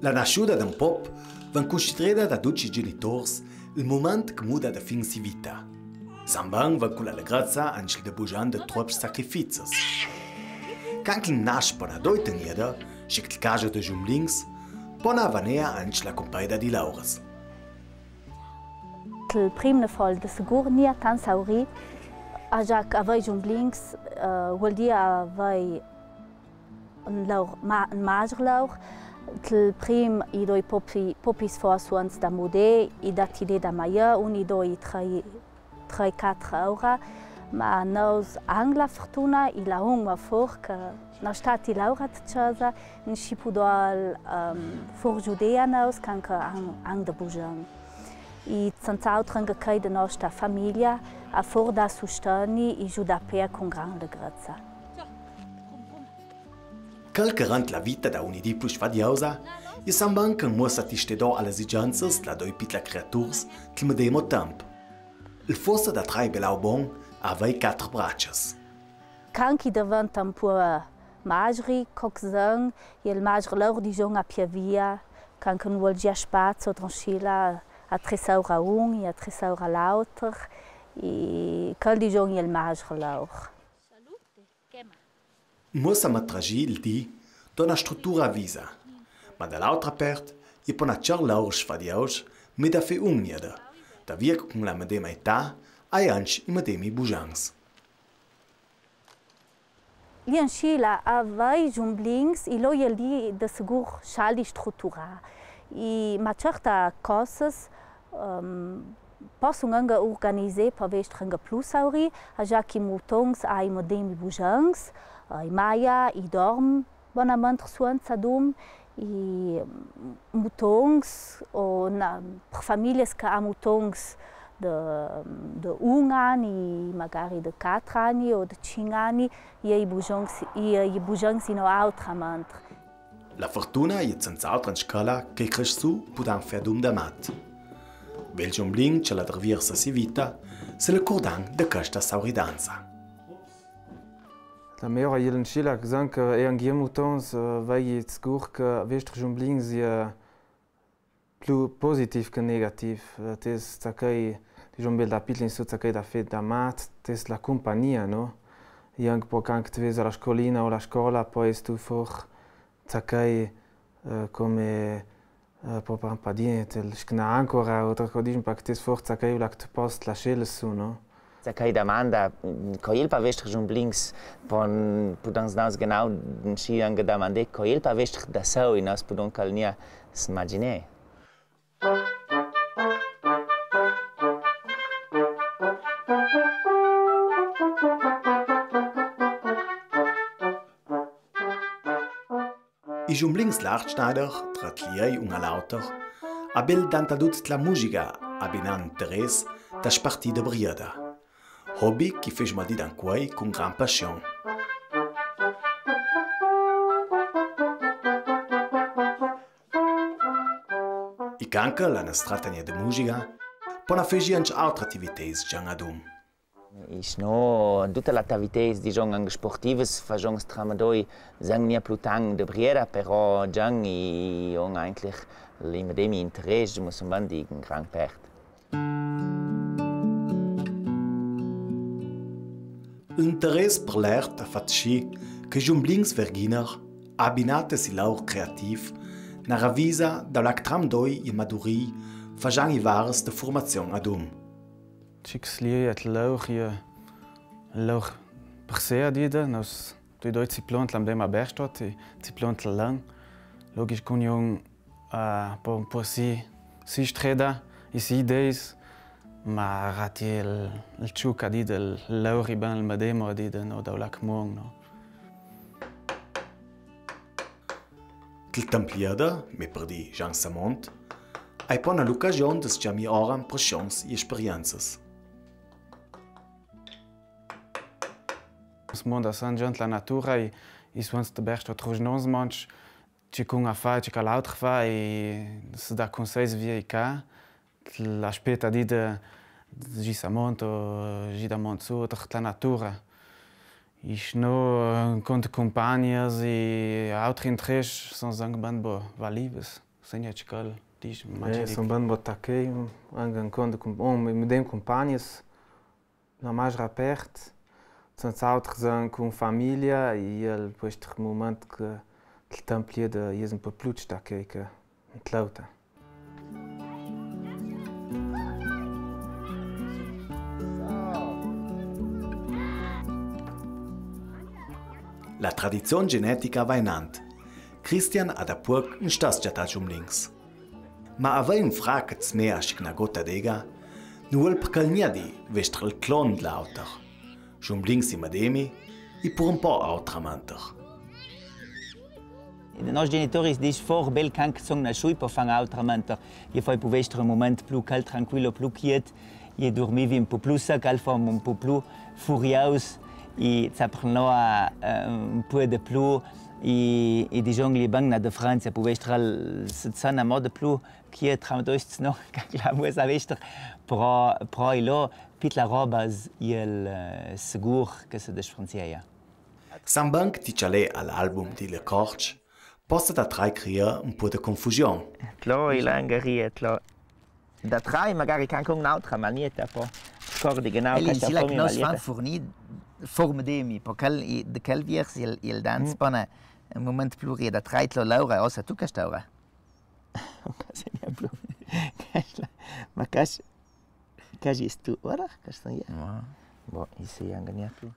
La nasciuda d'un pop van considerada da tutti i genitori il moment che muda da fin si vita. Samban va con l'allegrezza anche de bujan de troppi sacrifici. Canche nasce per una doita nieda, c'è il caso de Jumblings, pona vanea anche la compagna di Laures. Il primo fall de segur nia tan sauri, a jac avei Jumblings vuol dire avei un magerlauch. Il primo i doi popis forsuans da mude, i dat idee da maia, un i doi 3-4 euro, ma nos angla fortuna i la hung ma for che na stati laurat casa in Schipudal for Judea nos canke ang de bujan. I zanzautren gekei de nostra famiglia a for da sustani i giudapea con grande grazia. Calcherant la vita da un'idea più sfadiosa, e samban che mo satisfedò alle esigenze la doi pitla creatures che me demo tempo. Il fosse da trai belau bon avei 4 braccias. Canchi diventa un po' magri, coxang, e il magro loro di giorno a piavia, canche non vuol già spazio, tranquilla, a 3 euro un e a 3 euro l'altro, e quel di giorno il magro loro. Mossa matragi il di dona struttura visa, ma dall'altra parte e pona char laur sfadiaus me da fe unieda, da via con la medema età ai anci i medemi bujans. Li în Scila avei Jumblings e lo el di de segur schaldi struttura. E ma certa cosas possono anche organizzare per vestrenga plus auri, a già che mutongs ai medemi bujans, i maia, i dorm, bonamente suanza dum, i mutongs, o per famiglie che ha mutongs de 1 anni, magari de 4 anni o de 5 anni, i bujangs in altrament. La fortuna è senz'altro in scala che cresce su pudan fer dum da mat. Vel Jumbling ce la traversa si vita, se le cordan de questa sauridanza. La mia in Scila gesagt che e anche mutons vai sgur che vestr Jumbling sia più positiv che negativ. Das takai die Jumbel da pitlin su takai da fet da mat, das la compagnia, no? Iang po canc tvez la scolina o la scola, poi stu for takai come po pampadien tel schna ancora o tracodism pak tes for takai la post la schele su, no? Takai demanda coil pa vestr Jumblings pon pudans nas genau den schi ange demande coil pa vestr da sau in as pudon calnia s'imaginer. I Jumblings Lachtschneider, Tratliei und Lauter, abel dantadut la musica abinan Teres das Partie de Briada. Hobby che fece mal di dan quei con gran passion. I canca la nostratania de musica pona fece anche altre attività già adum. Ich no tutte le attività diciamo anche sportive facciamo tramadoi sang nia plutang de Briera però già i on eigentlich le medemi interesse muss man die gran pert. L'interesse per l'art ha fatto sì che Jumblings Verginer, abbinate si laur creativ, na ravisa dall'actram doi e maduri facciano i vares de formazione adum. Chixli et lauch per se adida, nos doi ziplont lam dem aberstot, ziplont lang. Logisch kun jung po si streda, si ideis, ma rati il ciuc adida lauri ban il mademo adida no da lac mong no. Il templiada, me perdi Jean Samont, hai pona l'occasione de sciami oram pressions e esperiences. Das Mond a San Jean la natura e suans de berst troj nons manch ci cun a fa ci calautre fa e se da conseils via i ca la speta di de Gisamont o Gidamont su la natura. Ich no cont compagnias e altri entrech sans ang ban bo valibes segna cal diz São bem botaquei, angan quando me dei companhias na mais perto, são outros com família e ele depois de momento que ele templia de ir um pouco plus daqui que lauta. La tradizione genetica va inant. Christian ha da puc un stas giatat links. Ma avei un fracaz mea schic gota dega, nuol percal niadi vestr il clon de l'auter. Links in mademi e pur un po' autramanter. I nostri genitori dicono for bel can che sono nasciuti per fare autramanter. Io fai per vestr un momento più caldo, tranquillo, più quiet. Io dormivi un po' più sec, un po' più furioso. E sapevano un po' di più. E diciamo che bang da Francia per vestr sana modo più che tramodost no che la musa vestr però ilo pit la roba il sicuro che se des francia. Sambank ti chale all'album di Le Corch possa da trai crea un po' di confusione. Tlo il angaria tlo da trai magari can con un'altra maniera po scordi genau che sta come nos fan fornì forme demi perché de quel viers il dance pana un momento più da trai tlo Laura osa tu castaura. Ma cas tu ora castaia. Boh, isso é anganiato.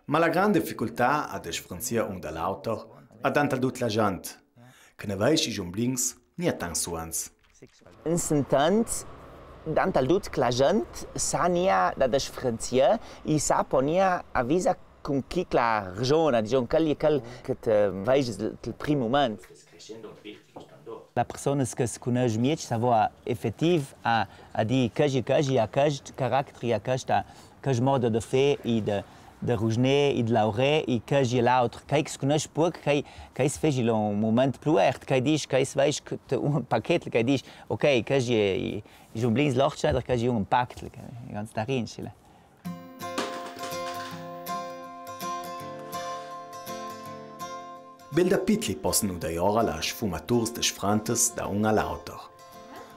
Ma la grande difficoltà a differenziare un dall'altro ha tanto tut la gente, che ne veis i jumblings nie tan suans. In sentant, tanto tut che la gente sa nia da differenziare e sa ponia avvisa con chi la ragiona, diciamo che veis il primo momento. La persona que se conhece mieux, ça va effective a dire que j'ai caractère, que modo de faire et de rougener et de laurer et que j'ai l'autre. Quand se conhece pouco, quand se fait un moment plus hert, quand dit que se veut que un paquet, quand dit ok, que j'ai un blins lorcher, que j'ai un pacte, ganz darin schile. Bel da pitli possono da ora la sfumaturs des frantes da un all'autor.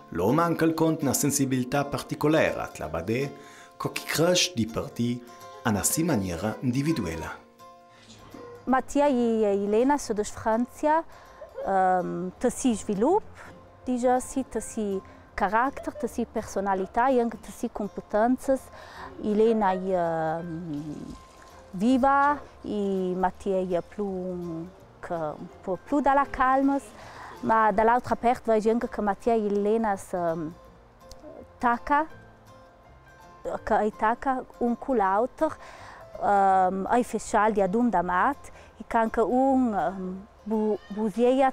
Lo manca il cont una sensibilità particolare a la bade, co chi cresce di parti a una si maniera individuella. Mattia e Elena sono da Francia, si sviluppa, si carattere, si personalità e anche si competenze. Elena è viva e Mattia è più un po' più dalla calma, ma dall'altra parte vedo anche che Mattia e Elena si tacca un con l'altro, è speciale di adun da mat, e che anche un busia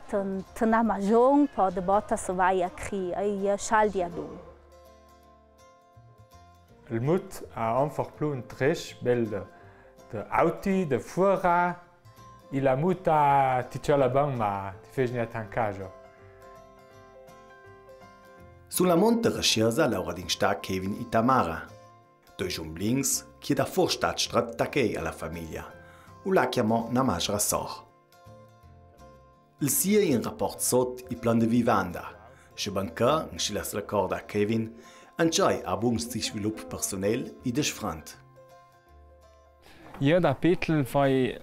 tena magion per de botta se vai a cri, è speciale di adun. Il mut ha einfach più un trish bel de auti, de fura. E la muta ti c'è la bang ma ti fai niente in casa. Sulla monte rasciasa Laura din sta Kevin e Tamara, due jumblings che da forstadt strattakei alla famiglia, u la chiamò na majra sor. Il sia in rapport sot i plan de vivanda, che banca in scilas la corda a Kevin, anciai a bun sti svilup personel e desfrant. Io da Pitl fai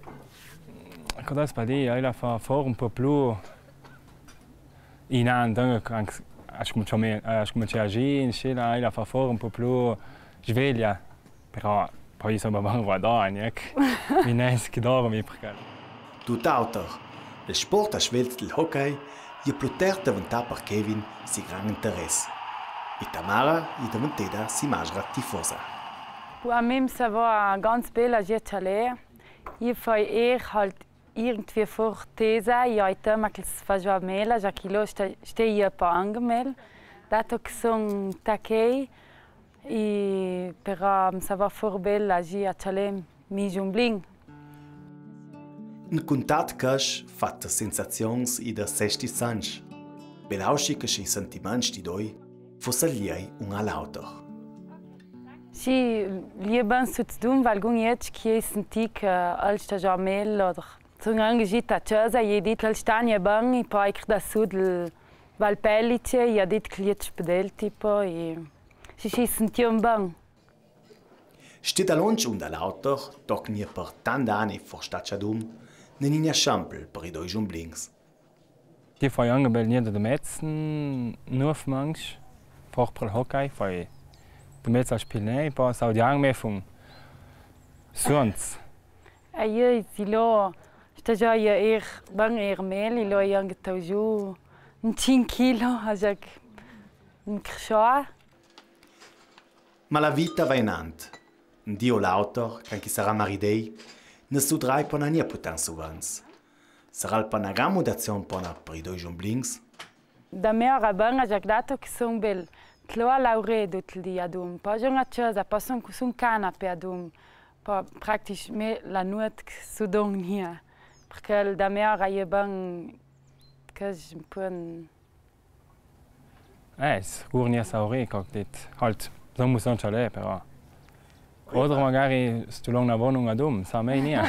Quand das bei dir, il a fait un peu plus innan, acho que agir, il a fait un peu plus sveglia, però poi sono ben guardare, ecco. Mi nes che dormi perché. Tutt'altro, il sport a svelto del hockey è più diventato per Kevin si grande interesse. E Tamara è diventata si magra tifosa. A me ça va ganz bella giocare. Io fai halt irgendwie forteza e aí também que se faz a mela já que lá está aí para angemel dato que são taquei e para me saber for bela já a chalem mi jumbling. In contato cash fatta sensazioni e da sesti sanj. Belauschi che si sentimenti di doi fosse liei un all'altro. Sì, lieber zu tun, weil gung jetzt che senti che al sta già mel oder sono engagita a casa e dit al stania bang e poi che da sud Valpellice, io ho detto che gli spedel tipo e si sentiamo bene. Steht allonge und all'autor, doch nie per tant anni vor Stadtschadum, ne ninja Schampel per i doi Jumblings. Hier fai angebel nieder de Metzen, nur auf manch, vor per Hockey, fai de Metz als Spielnei, pa sau di ang me fun. Sonst. Io si lo, sta già io bene mel, io ho anche giù un 5 kilo, also un cresciò. Ma la vita va in ant. Dio l'autor, can chi sarà maridei, ne sudrai per na nie putan suvans. Sarà il panagamo d'azione per i doi Jumblings? Da me ora bene, ho dato che sono bel. Tloa laure tutto il dia dum. Poi ho una cosa, poi sono un canapé dum. Poi praktisch me la nuit su don hier. Perché da me ora io ben che un po' sicur nie sauri, kak dit. Halt, so muss man schon leben, però. Oder magari sto lang na Wohnung adum, sa mai nie.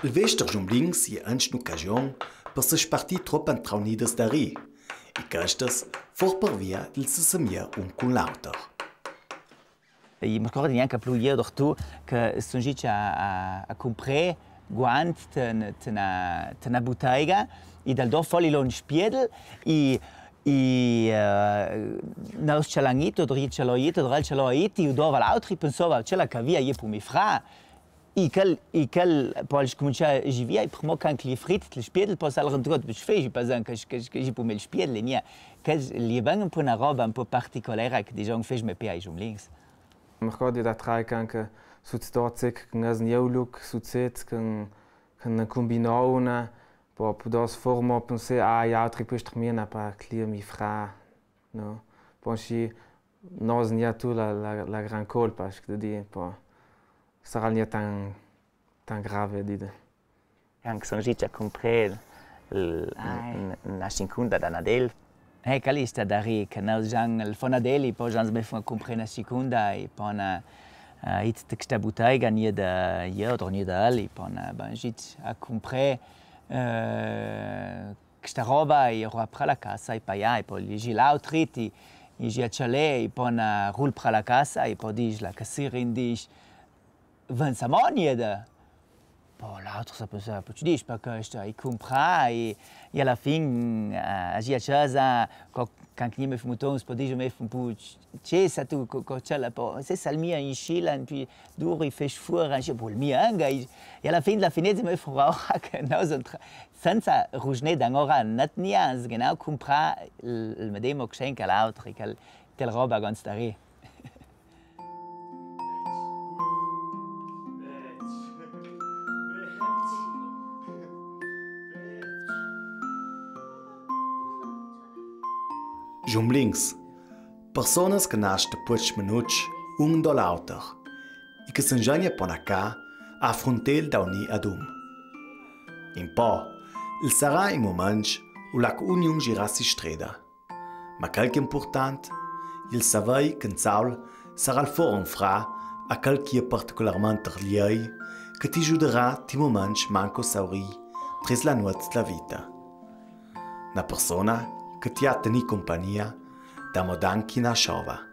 Il vester Jumblings je anche un'occasione per se sparti troppo antraunidas da ri. E questas for per via del sesamia con l'autor. Mi ricordo neanche più io da tu che sono già a comprare guanti na bottega e dal dopo li l'ho spiedel e nós chalangito, dri chaloito, dral chaloiti, e dove l'altro pensava che la cavia io per mi fra. E quel poi comincia a via e primo che li frit, li spiedel poi salgono tutto per fare, pas anche che per me spiedel, nie. Che li vengono un po' una roba un po' particolare che diciamo fece me per i Jumblings. Mi ricordo da tre anche su stotzek che nas neuluk su zet che combinauna po das forma pensare ja altri questi mena pa clear mi fra no poi si nos nia tu la gran colpa che di po sarà nie tan grave di anche sono già comprare la seconda da Nadel. Calista da ri che noi il fonadeli poi già smesso comprare la seconda e poi it questa bottega nie da io o nie da ali poi banjit a comprare questa roba e ora per la casa e poi gli l'autriti e gli chalet e poi roul per la casa e poi dice la cassierin dice Vincent nie da poi l'altro sapeva poi ci dice perché stai comprare e alla fine a casa quand nie me mutons poi dice me un po' c'è tu c'è la poi se salmia in scila puis duri fece fuori anche poi mia anga e alla fine la finezza me frau che no senza rugnet d'angora net nias genau comprare il medesimo geschenk all'altro che roba ganz da re. Jumblings, personas que nascem depois de minutos, do l'autor, e que se engenham para cá a fronteira da Uni Adum. In pó, il sarà in momento o la união girassi streda. Ma quel che è importante, il savei che in Saul sarà il forum fra a quel che è particolarmente liei che ti aiuterà ti momenti manco sauri tras la notte della vita. Una persona che ti ha tenuto compagnia da modanchi na sciova.